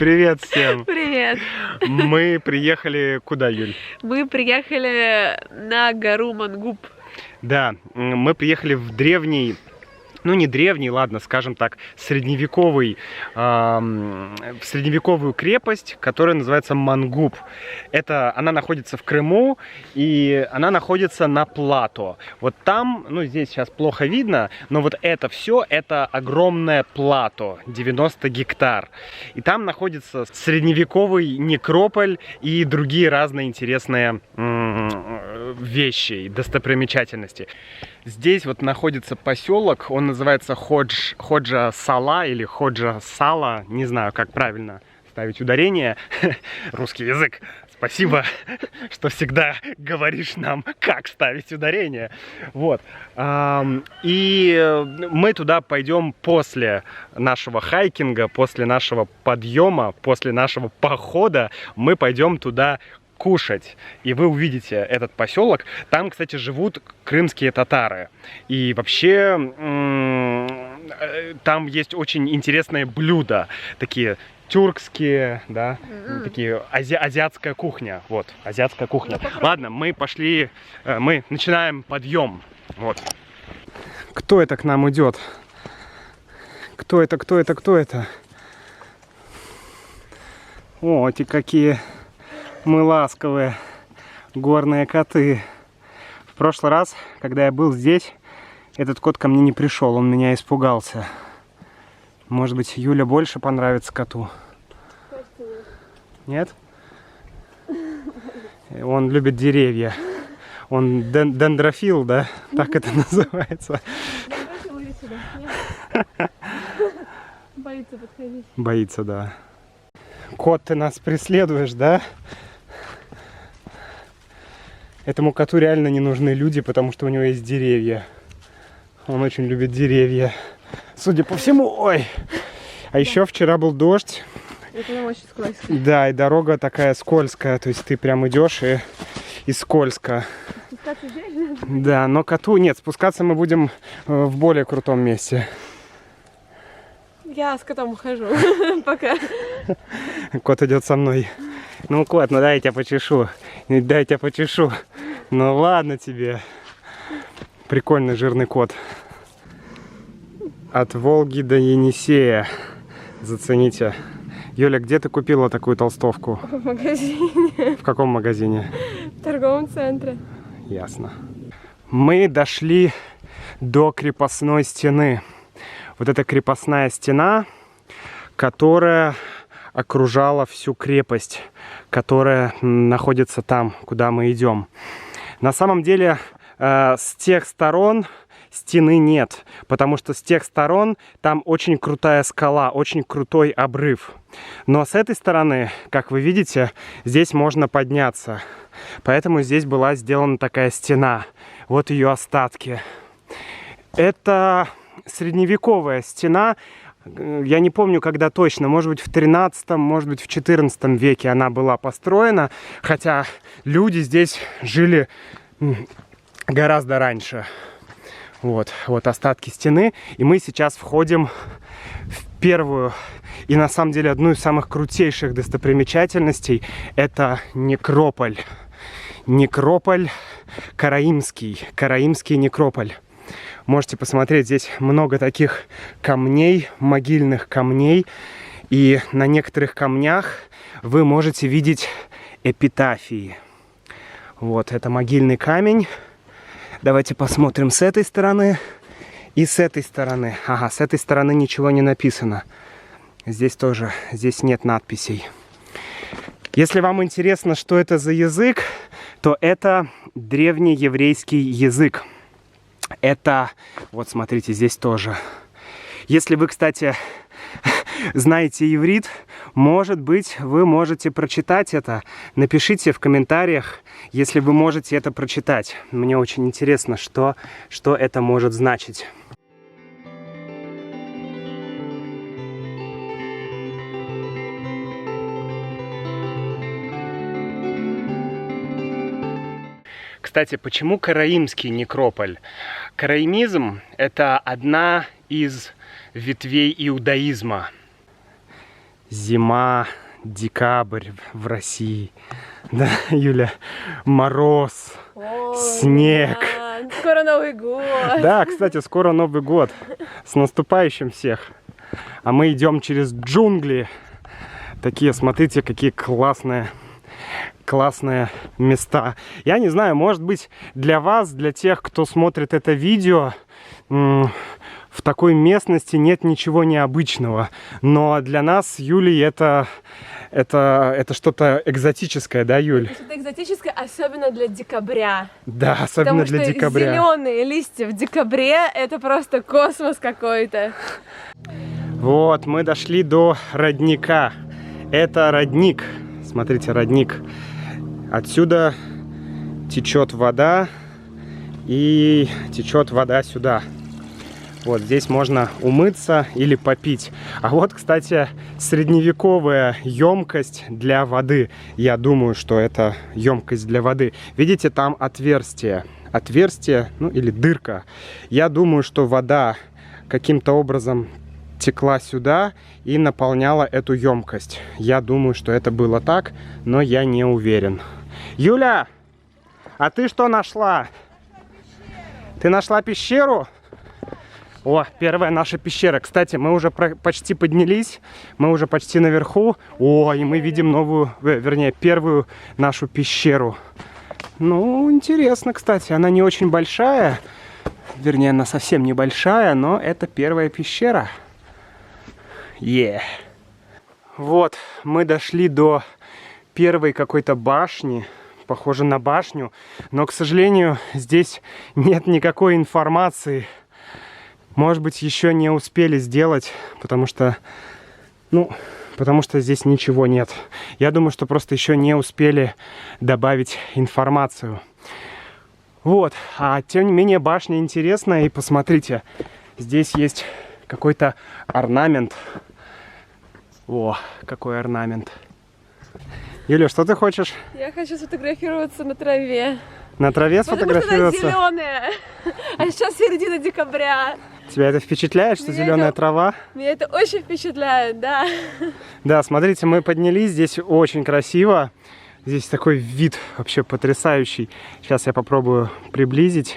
Привет всем! Привет! Мы приехали куда, Юль? Мы приехали на гору Мангуб. Да, мы приехали в древний, ну не древний, ладно, скажем так, средневековую крепость, которая называется Мангуб. Она находится в Крыму, и она находится на плато. Вот там, ну здесь сейчас плохо видно, но вот это все, это огромное плато, 90 гектар. И там находится средневековый некрополь и другие разные интересные вещи и достопримечательности. Здесь вот находится поселок, он называется Ходжа-Сала или Ходжа-Сала, не знаю, как правильно ставить ударение, русский язык. Спасибо, что всегда говоришь нам, как ставить ударение. Вот. И мы туда пойдем после нашего хайкинга, после нашего подъема, после нашего похода. Мы пойдем туда кушать. И вы увидите этот поселок. Там, кстати, живут крымские татары. И вообще там есть очень интересные блюда. Такие тюркские, да, такие азиатская кухня. Вот, азиатская кухня. Ладно, мы пошли, мы начинаем подъем. Вот. Кто это к нам идет? Кто это, кто это, кто это? О, эти какие мы ласковые горные коты. В прошлый раз, когда я был здесь, этот кот ко мне не пришел, он меня испугался. Может быть, Юля больше понравится коту? Нет? Он любит деревья. Он дендрофил, да? Так это называется. Боится подходить. Боится, да. Кот, ты нас преследуешь, да? Этому коту реально не нужны люди, потому что у него есть деревья. Он очень любит деревья. Судя по всему, ой. А еще вчера был дождь. Это нам очень скользко. Да, и дорога такая скользкая. То есть ты прям идешь и скользко. Спускаться здесь? Да, но коту нет, спускаться мы будем в более крутом месте. Я с котом ухожу. Пока. Кот идет со мной. Ну, кот, ну дай я тебя почешу. Дай я тебя почешу. Ну ладно тебе. Прикольный жирный кот. От Волги до Енисея. Зацените. Юля, где ты купила такую толстовку? В магазине. В каком магазине? В торговом центре. Ясно. Мы дошли до крепостной стены. Вот эта крепостная стена, которая окружала всю крепость, которая находится там, куда мы идем. На самом деле, с тех сторон стены нет, потому что с тех сторон там очень крутая скала, очень крутой обрыв. Но с этой стороны, как вы видите, здесь можно подняться. Поэтому здесь была сделана такая стена. Вот ее остатки. Это средневековая стена. Я не помню, когда точно, может быть в 13, может быть в 14 веке она была построена, хотя люди здесь жили гораздо раньше. Вот остатки стены, и мы сейчас входим в первую и на самом деле одну из самых крутейших достопримечательностей. Это некрополь. Некрополь Караимский, Караимский некрополь. Можете посмотреть, здесь много таких камней, могильных камней. И на некоторых камнях вы можете видеть эпитафии. Вот, это могильный камень. Давайте посмотрим с этой стороны и с этой стороны. Ага, с этой стороны ничего не написано. Здесь тоже, здесь нет надписей. Если вам интересно, что это за язык, то это древнееврейский язык. Это, вот смотрите, здесь тоже. Если вы, кстати, знаете иврит, может быть, вы можете прочитать это. Напишите в комментариях, если вы можете это прочитать. Мне очень интересно, что это может значить. Кстати, почему Караимский некрополь? Караимизм – это одна из ветвей иудаизма. Зима, декабрь в России. Да, Юля, мороз, Ой, снег. да, скоро Новый год. Да, кстати, скоро Новый год. С наступающим всех. А мы идем через джунгли. Такие, смотрите, какие классные места. Я не знаю, может быть, для вас, для тех, кто смотрит это видео, в такой местности нет ничего необычного. Но для нас с Юлей это что-то экзотическое, да, Юль? Что-то экзотическое, особенно для декабря. Да, особенно для декабря. Зеленые листья в декабре — это просто космос какой-то. Вот, мы дошли до родника. Это родник. Смотрите, родник. Отсюда течет вода и течет вода сюда. Вот здесь можно умыться или попить. А вот, кстати, средневековая емкость для воды. Я думаю, что это емкость для воды. Видите, там отверстие. Отверстие, ну или дырка. Я думаю, что вода каким-то образом текла сюда и наполняла эту емкость. Я думаю, что это было так, но я не уверен. Юля, а ты что нашла? Ты нашла пещеру? О, первая наша пещера. Кстати, мы уже почти поднялись, мы уже почти наверху. О, и мы видим новую, вернее, первую нашу пещеру. Ну, интересно, кстати, она не очень большая. Вернее, она совсем небольшая, но это первая пещера. Вот, мы дошли до первой какой-то башни. Похоже на башню, но, к сожалению, здесь нет никакой информации. Может быть, еще не успели сделать, потому что здесь ничего нет. Я думаю, что просто еще не успели добавить информацию. Вот, а тем не менее башня интересная, и посмотрите, здесь есть какой-то орнамент. О, какой орнамент. Юля, что ты хочешь? Я хочу сфотографироваться на траве. На траве сфотографироваться? Потому что она зеленая. А сейчас середина декабря. Тебя это впечатляет, что зеленая трава? Меня это очень впечатляет, да. Да, смотрите, мы поднялись, здесь очень красиво. Здесь такой вид вообще потрясающий. Сейчас я попробую приблизить,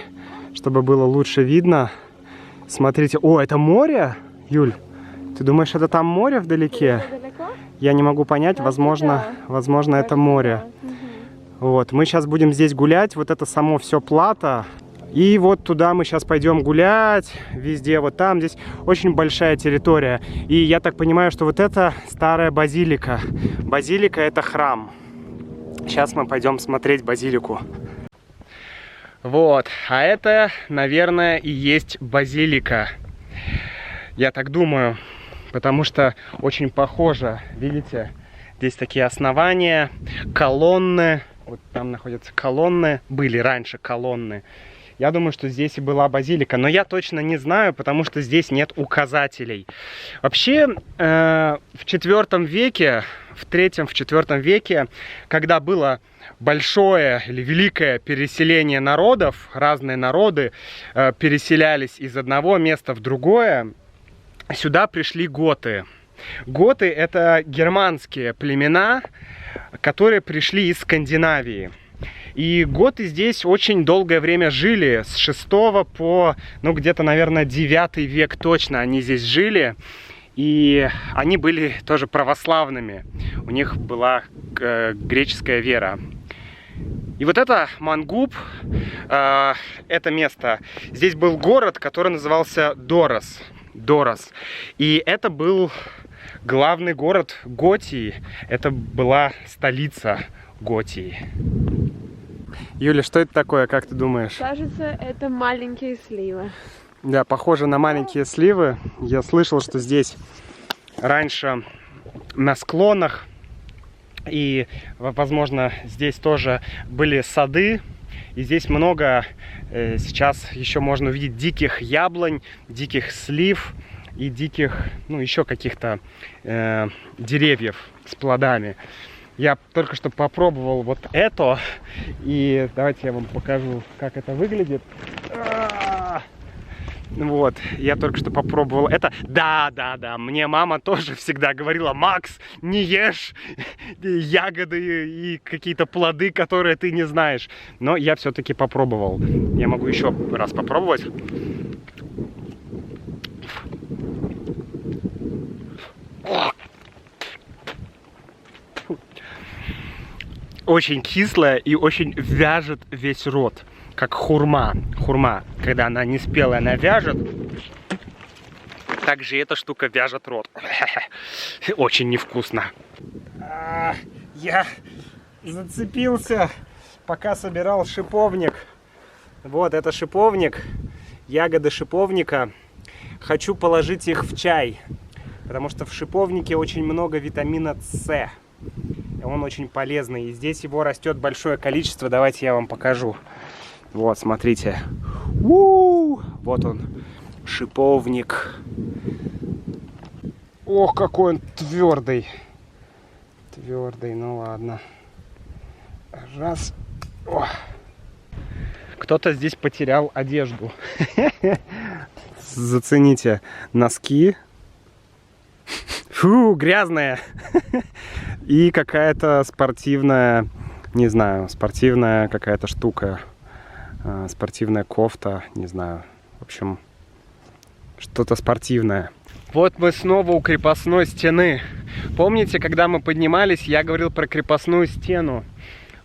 чтобы было лучше видно. Смотрите, о, это море, Юль? Ты думаешь, это там море вдалеке? Я не могу понять, возможно, это море. Вот, мы сейчас будем здесь гулять, вот это само все плато. И вот туда мы сейчас пойдем гулять, везде, вот там, здесь очень большая территория. И я так понимаю, что вот это старая базилика. Базилика — это храм. Сейчас мы пойдем смотреть базилику. Вот, а это, наверное, и есть базилика. Я так думаю, потому что очень похоже, видите, здесь такие основания, колонны. Вот там находятся колонны, были раньше колонны. Я думаю, что здесь и была базилика, но я точно не знаю, потому что здесь нет указателей. Вообще, в IV веке, в III-IV веке, когда было большое или великое переселение народов, разные народы переселялись из одного места в другое, сюда пришли готы. Готы — это германские племена, которые пришли из Скандинавии. И готы здесь очень долгое время жили, с 6 по, ну, где-то, наверное, 9 век точно они здесь жили. И они были тоже православными. У них была греческая вера. И вот это Мангуб, это место. Здесь был город, который назывался Дорос. И это был главный город Готии. Это была столица Готии. Юля, что это такое, как ты думаешь? Кажется, это маленькие сливы. Да, похоже на маленькие сливы. Я слышал, что здесь раньше на склонах и, возможно, здесь тоже были сады. И здесь много, сейчас еще можно увидеть диких яблонь, диких слив и диких, ну, еще каких-то деревьев с плодами. Я только что попробовал вот это, и давайте я вам покажу, как это выглядит. Вот, я только что попробовал это. Да, мне мама тоже всегда говорила: Макс, не ешь ягоды и какие-то плоды, которые ты не знаешь. Но я все-таки попробовал. Я могу еще раз попробовать. Очень кислая и очень вяжет весь рот. Как хурма. Хурма, когда она не спелая, она вяжет. Также эта штука вяжет рот. Очень невкусно. Я зацепился, пока собирал шиповник. Вот, это шиповник. Ягоды шиповника. Хочу положить их в чай. Потому что в шиповнике очень много витамина С. И он очень полезный. И здесь его растет большое количество. Давайте я вам покажу. Вот, смотрите. Вот он, шиповник. Ох, какой он твердый. Твердый, ну ладно. Раз. О. Кто-то здесь потерял одежду. Зацените носки. Фу, грязная. И какая-то спортивная, не знаю, спортивная какая-то штука. Спортивная кофта, не знаю. В общем, что-то спортивное. Вот мы снова у крепостной стены. Помните, когда мы поднимались, я говорил про крепостную стену.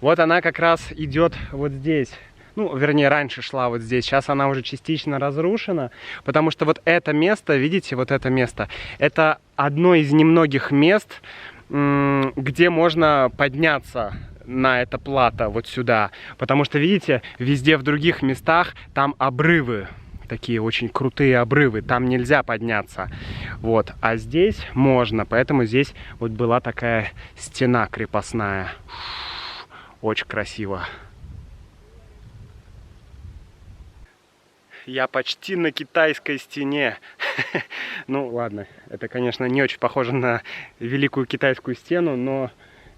Вот она как раз идет вот здесь. Ну, вернее, раньше шла вот здесь. Сейчас она уже частично разрушена. Потому что вот это место, видите, вот это место, это одно из немногих мест, где можно подняться на это плато вот сюда. Потому что, видите, везде в других местах там обрывы. Такие очень крутые обрывы. Там нельзя подняться. Вот. А здесь можно. Поэтому здесь вот была такая стена крепостная. Очень красиво. Я почти на китайской стене. Ну, ладно. Это, конечно, не очень похоже на Великую Китайскую стену, но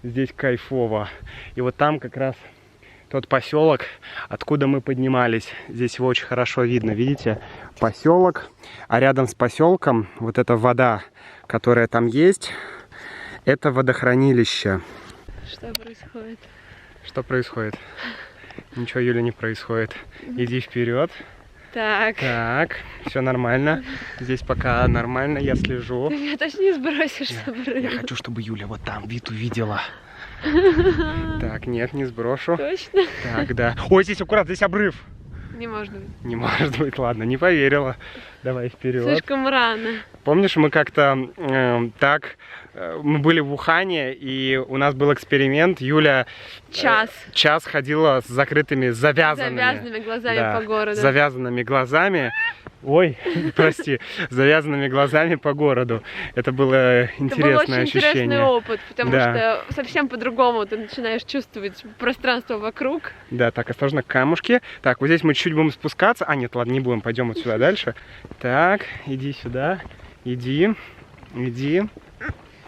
здесь кайфово. И вот там как раз тот поселок, откуда мы поднимались. Здесь его очень хорошо видно. Видите? Поселок. А рядом с поселком вот эта вода, которая там есть, это водохранилище. Что происходит? Что происходит? Ничего, Юля, не происходит. Иди вперед. Так. Так, все нормально. Здесь пока нормально, я слежу. Ты меня точно не сбросишь с обрыва? Я хочу, чтобы Юля вот там вид увидела. Так, нет, не сброшу. Точно? Так, да. Ой, здесь аккуратно, здесь обрыв. Не может быть. Не может быть, ладно, не поверила. Давай вперед. Слишком рано. Помнишь, мы как-то мы были в Ухане, и у нас был эксперимент. Юля час ходила с закрытыми, завязанными глазами по городу. Завязанными глазами. Ой, прости, завязанными глазами по городу. Это было интересное ощущение. Это был очень интересный опыт, потому что совсем по-другому ты начинаешь чувствовать пространство вокруг. Да, так, осторожно, камушки. Так, вот здесь мы чуть-чуть будем спускаться. А, нет, ладно, не будем, пойдем вот сюда дальше. Так, иди сюда, иди.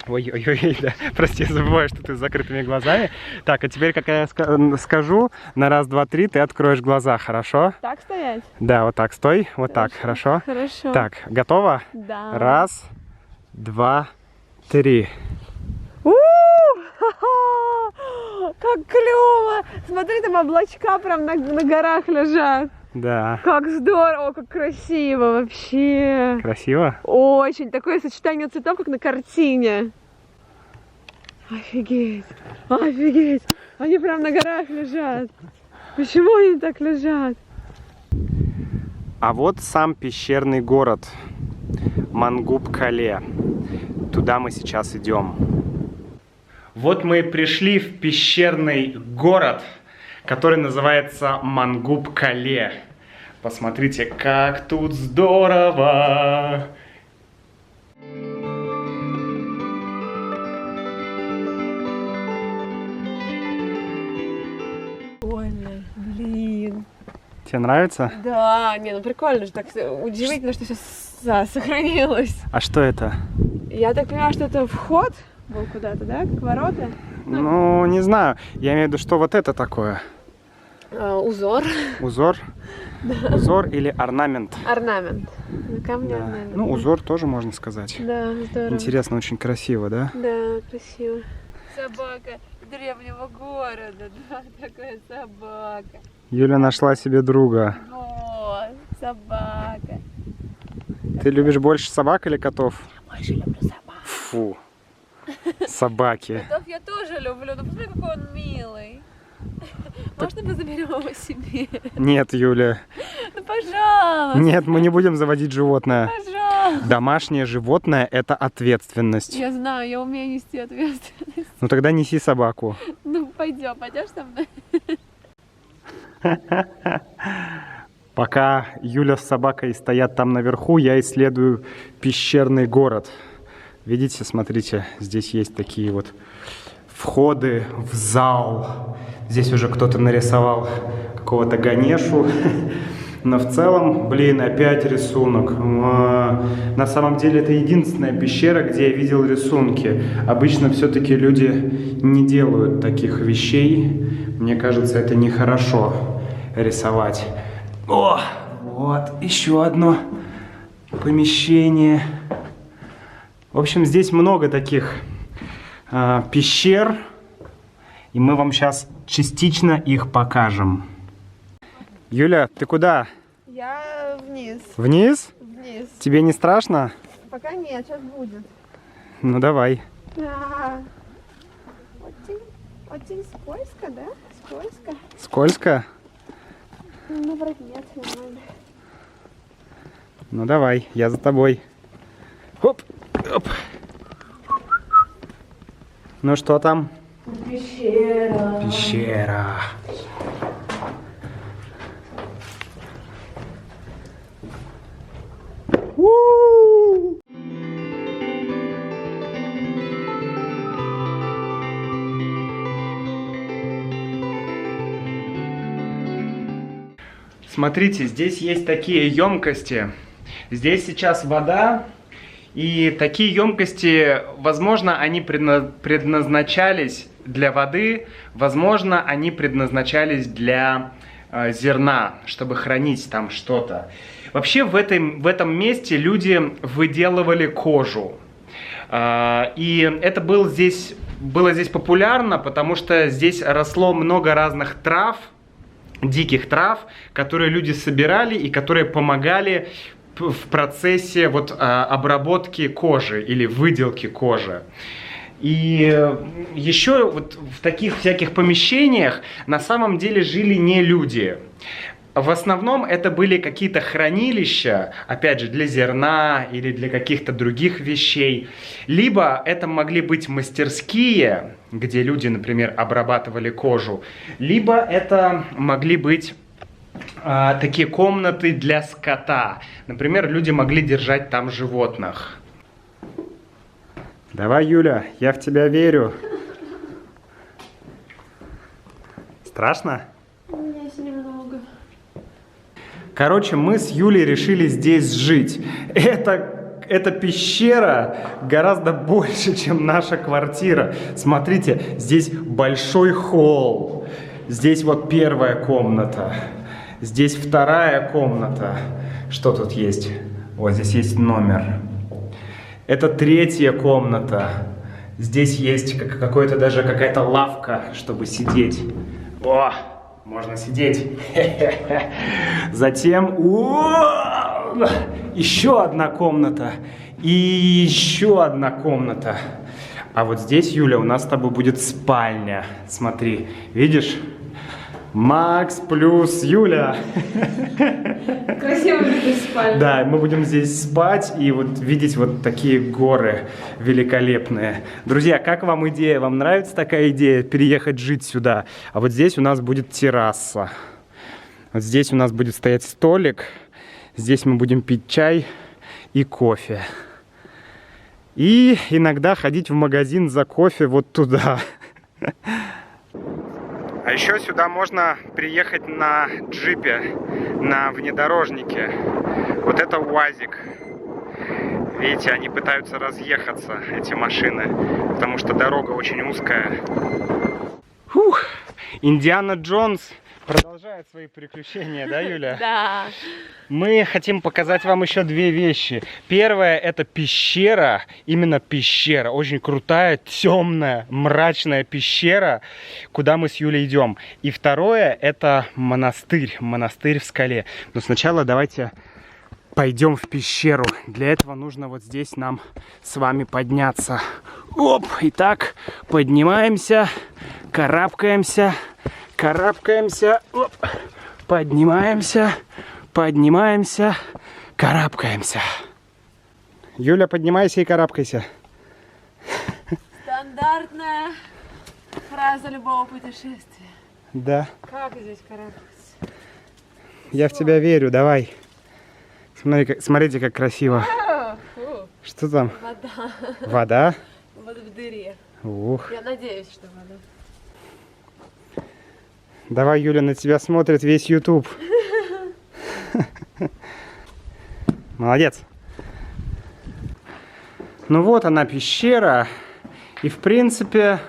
Ой-ой-ой, да, прости, забываю, что ты с закрытыми глазами. Так, а теперь, как я скажу, на раз, два, три ты откроешь глаза, хорошо? Так стоять? Да, вот так стой, вот так, хорошо? Хорошо. Так, готова? Да. Раз, два, три. Как клево! Смотри, там облачка прям на горах лежат. Да. Как здорово, как красиво вообще. Красиво? Очень. Такое сочетание цветов, как на картине. Офигеть. Офигеть. Они прям на горах лежат. Почему они так лежат? А вот сам пещерный город Мангуб-Кале. Туда мы сейчас идем. Вот мы и пришли в пещерный город, который называется Мангуб-Кале. Посмотрите, как тут здорово! Ой, блин. Тебе нравится? Да, не, ну прикольно же, так удивительно, что все сохранилось. А что это? Я так понимаю, что это вход был куда-то, да? К ворота? Ну, не знаю. Я имею в виду, что вот это такое. Узор. Узор? Узор или орнамент? Орнамент. На камне Да. орнамент. Ну, узор тоже можно сказать. Да, здорово. Интересно, очень красиво, да? Да, красиво. Собака древнего города, да, такая собака. Юля нашла себе друга. Вот, собака. Ты любишь больше собак или котов? Я больше люблю собак. Фу. Собаки. Котов я тоже люблю, но посмотри, какой он милый. Можно мы заберем его себе? Нет, Юля. Ну, пожалуйста. Нет, мы не будем заводить животное. Пожалуйста. Домашнее животное – это ответственность. Я знаю, я умею нести ответственность. Ну тогда неси собаку. Ну, пойдем, пойдешь со мной? Пока Юля с собакой стоят там наверху, я исследую пещерный город. Видите, смотрите, здесь есть такие вот входы в зал. Здесь уже кто-то нарисовал какого-то Ганешу. Но в целом, блин, опять рисунок. На самом деле это единственная пещера, где я видел рисунки. Обычно все-таки люди не делают таких вещей. Мне кажется, это нехорошо рисовать. О, вот еще одно помещение. В общем, здесь много таких пещер, и мы вам сейчас частично их покажем. Юля, ты куда? Я вниз. Вниз? Вниз. Тебе не страшно? Пока нет, сейчас будет. Ну давай. Да. Очень скользко, да? Скользко. Скользко? Ну, вроде нет, нормально. Ну давай, я за тобой. Оп, оп. Ну что там? Пещера. Пещера. У-у-у! Смотрите, здесь есть такие емкости. Здесь сейчас вода. И такие емкости, возможно, они предназначались для воды, возможно, они предназначались для зерна, чтобы хранить там что-то. Вообще в этом месте люди выделывали кожу. И это было здесь популярно, потому что здесь росло много разных трав, диких трав, которые люди собирали и которые помогали в процессе обработки кожи или выделки кожи. И еще вот в таких всяких помещениях на самом деле жили не люди. В основном это были какие-то хранилища, опять же, для зерна или для каких-то других вещей. Либо это могли быть мастерские, где люди, например, обрабатывали кожу. Либо это могли быть такие комнаты для скота. Например, люди могли держать там животных. Давай, Юля, я в тебя верю. Страшно? Есть немного. Короче, мы с Юлей решили здесь жить. Эта пещера гораздо больше, чем наша квартира. Смотрите, здесь большой холл. Здесь вот первая комната. Здесь вторая комната. Что тут есть? Вот здесь есть номер. Это третья комната. Здесь есть даже какая-то лавка, чтобы сидеть. О, можно сидеть. Затем еще одна комната. И еще одна комната. А вот здесь, Юля, у нас с тобой будет спальня. Смотри, видишь? Макс плюс Юля. Красиво будет спальня. Да, мы будем здесь спать и вот видеть вот такие горы великолепные. Друзья, как вам идея? Вам нравится такая идея переехать жить сюда? А вот здесь у нас будет терраса. Вот здесь у нас будет стоять столик. Здесь мы будем пить чай и кофе. И иногда ходить в магазин за кофе вот туда. А еще сюда можно приехать на джипе, на внедорожнике. Вот это УАЗик. Видите, они пытаются разъехаться, эти машины, потому что дорога очень узкая. Фух. Индиана Джонс продолжает свои приключения, да, Юля? Да. Мы хотим показать вам еще две вещи. Первое — это пещера, именно пещера, очень крутая, темная, мрачная пещера, куда мы с Юлей идем. И второе — это монастырь, монастырь в скале. Но сначала давайте пойдем в пещеру. Для этого нужно вот здесь нам с вами подняться. Оп! Итак, поднимаемся, карабкаемся, карабкаемся, оп, поднимаемся, поднимаемся, карабкаемся. Юля, поднимайся и карабкайся. Стандартная фраза любого путешествия. Да. Как здесь карабкаться? Я в тебя верю, давай. Смотрите, как красиво. Фу, Что там? вода. Вода? Вот в дыре. Ух. Я надеюсь, что вода. Давай, Юля, на тебя смотрит весь YouTube. Молодец. Ну вот она, пещера. И в принципе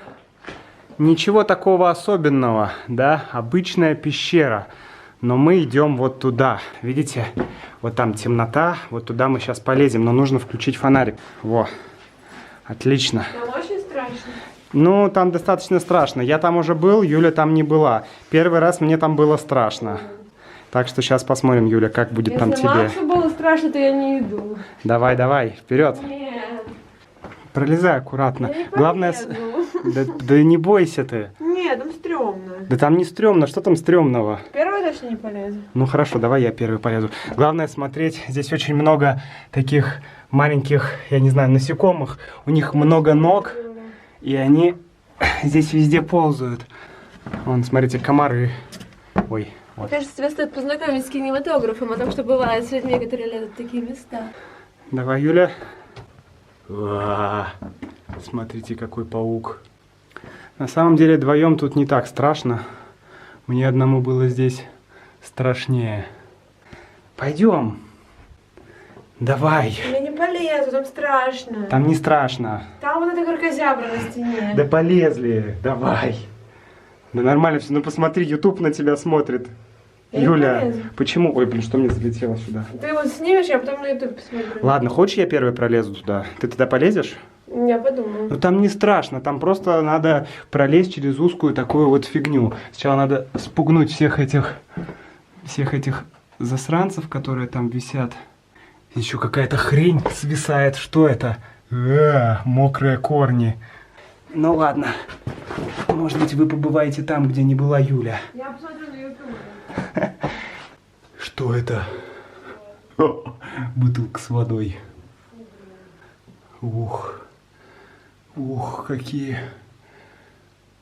ничего такого особенного, да, обычная пещера. Но мы идем вот туда. Видите, вот там темнота, вот туда мы сейчас полезем, но нужно включить фонарик. Во, отлично. Там очень страшно. Ну, там достаточно страшно. Я там уже был, Юля там не была. Первый раз мне там было страшно. Так что сейчас посмотрим, Юля, как будет там тебе. Если Максу было страшно, то я не иду. Давай, давай, вперед. Нет. Пролезай аккуратно. Я не Главное, полезу. да не бойся ты. Нет, там стрёмно. Да там не стрёмно, что там стрёмного? Первый точно не полезу. Ну хорошо, давай я первый полезу. Главное смотреть, здесь очень много таких маленьких, я не знаю, насекомых. У них много ног, и они здесь везде ползают. Вон, смотрите, комары. Ой, вот. Мне кажется, тебе стоит познакомить с кинематографом о том, что бывает с людьми, которые лезут в такие места. Давай, Юля. Смотрите, какой паук. На самом деле, вдвоем тут не так страшно. Мне одному было здесь страшнее. Пойдем. Давай. Я не полезу, там страшно. Там не страшно. Там вот эта кракозябра на стене. Да полезли. Давай. Да нормально все. Ну посмотри, YouTube на тебя смотрит. Я не Юля, полезу. почему? Ой, блин, что мне залетело сюда? Ты вот снимешь, я потом на YouTube посмотрю. Ладно, хочешь, я первый пролезу туда? Ты туда полезешь? Я подумаю. Ну там не страшно, там просто надо пролезть через узкую такую вот фигню. Сначала надо спугнуть всех этих засранцев, которые там висят. Еще какая-то хрень свисает. Что это? Мокрые корни. Ну ладно. Может быть, вы побываете там, где не была Юля. Я посмотрю на YouTube. Что это? О, бутылка с водой. Ух. Ух,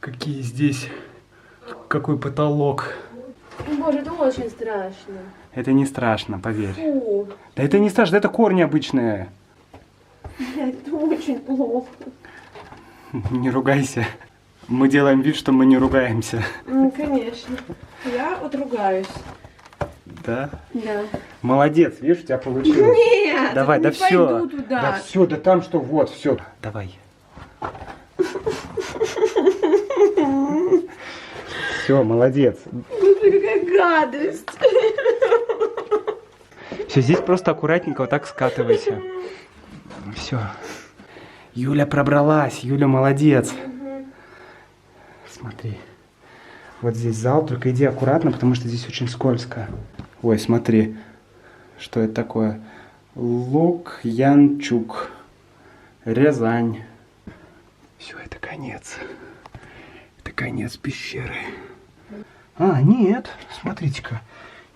какие здесь, какой потолок. Боже, это очень страшно. Это не страшно, поверь. Фу, Да это не страшно, это корни обычные. блядь, это очень плохо. Не ругайся. Мы делаем вид, что мы не ругаемся. Ну, конечно. Я отругаюсь. Да? Да. Молодец, видишь, у тебя получилось. Нет, Давай, не да все. пойду туда. Да все, да там что, вот, все. Давай. Все, молодец. Господи, какая гадость. Все, здесь просто аккуратненько вот так скатывайся. Все. Юля пробралась, Юля молодец. Смотри. Вот здесь зал, только иди аккуратно, потому что здесь очень скользко. Ой, смотри. Что это такое? Лукьянчук. Рязань. Все, это конец. Это конец пещеры. А, нет, смотрите-ка.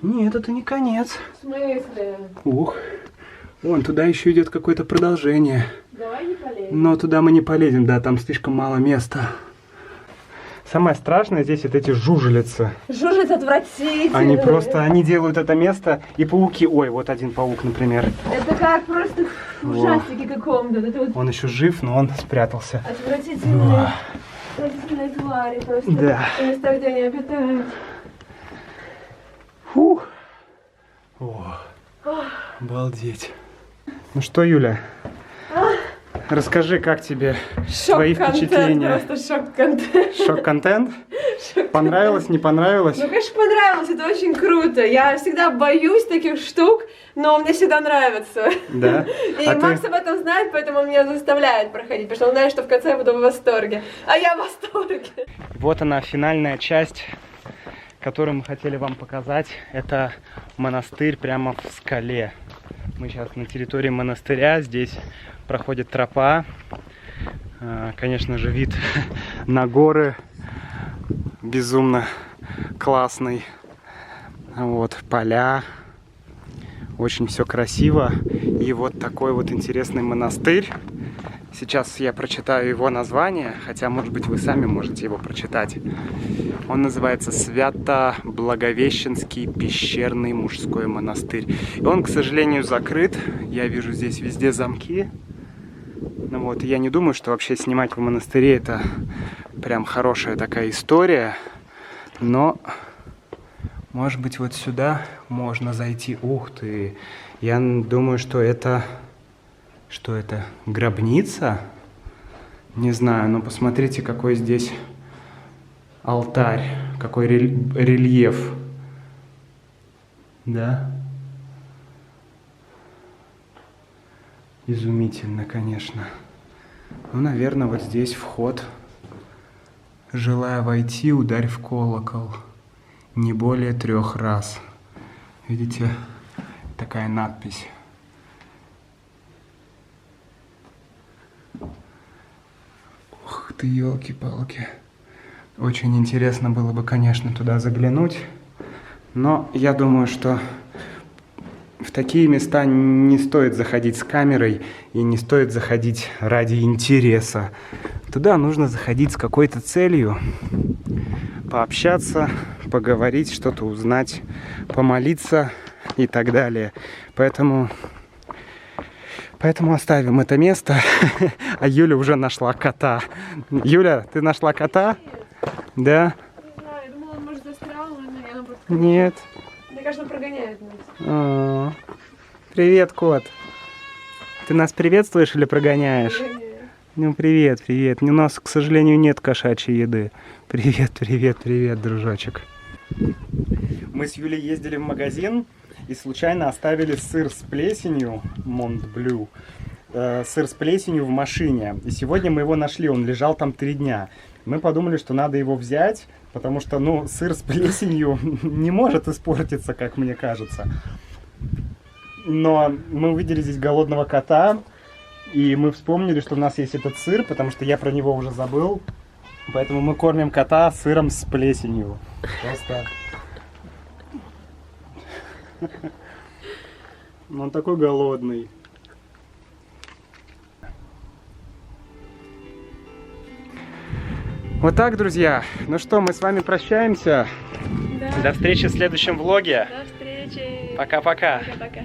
Нет, это не конец. В смысле? Ух. Вон, туда еще идет какое-то продолжение. Давай не полезем. Но туда мы не полезем, да, там слишком мало места. Самое страшное здесь вот эти жужелицы. Жужжит отвратительно. Они делают это место, и пауки, ой, вот один паук, например. Это как просто в ужастике каком-то. Это вот Он еще жив, но он спрятался. отвратительные твари просто. Да. В местах, где они обитают. Фух. О, обалдеть. Ну что, Юля, Расскажи, как тебе твои впечатления? Просто шок-контент. Шок-контент? Понравилось, не понравилось? Ну, конечно, понравилось, это очень круто. Я всегда боюсь таких штук, но мне всегда нравится. Да? И Макс об этом знает, поэтому он меня заставляет проходить, потому что он знает, что в конце я буду в восторге. А я в восторге. Вот она, финальная часть, которую мы хотели вам показать. Это монастырь прямо в скале. Мы сейчас на территории монастыря, здесь проходит тропа. Конечно же, вид на горы безумно классный. Вот, поля. Очень все красиво. И вот такой вот интересный монастырь. Сейчас я прочитаю его название, хотя, может быть, вы сами можете его прочитать. Он называется Свято-Благовещенский пещерный мужской монастырь. И он, к сожалению, закрыт. Я вижу здесь везде замки. Ну вот, я не думаю, что вообще снимать в монастыре это прям хорошая такая история. Но, может быть, вот сюда можно зайти. Ух ты! Я думаю, что это... Что это? Гробница? Не знаю, но посмотрите, какой здесь алтарь, какой рельеф. Да? Изумительно, конечно. Ну, наверное, вот здесь вход. Желая войти, ударь в колокол. Не более 3 раз. Видите? Такая надпись. Ух ты, елки-палки. Очень интересно было бы, конечно, туда заглянуть. Но я думаю, что в такие места не стоит заходить с камерой и не стоит заходить ради интереса. Туда нужно заходить с какой-то целью. Пообщаться, поговорить, что-то узнать, помолиться и так далее. Поэтому оставим это место. А Юля уже нашла кота. Юля, ты нашла кота? Да? Не знаю, я думала, он, может, застрял, но я просто... Нет. Мне кажется, он прогоняет нас. Привет, кот. Ты нас приветствуешь или прогоняешь? Ну, привет, привет. У нас, к сожалению, нет кошачьей еды. Привет, привет, привет, дружочек. Мы с Юлей ездили в магазин и случайно оставили сыр с плесенью, Монт-Блю, сыр с плесенью в машине. И сегодня мы его нашли, он лежал там 3 дня. Мы подумали, что надо его взять, потому что, ну, сыр с плесенью не может испортиться, как мне кажется. Но мы увидели здесь голодного кота, и мы вспомнили, что у нас есть этот сыр, потому что я про него уже забыл. Поэтому мы кормим кота сыром с плесенью. Просто... Он такой голодный. Вот так, друзья. Ну что, мы с вами прощаемся. Да. До встречи в следующем влоге. До встречи. Пока-пока. Пока-пока.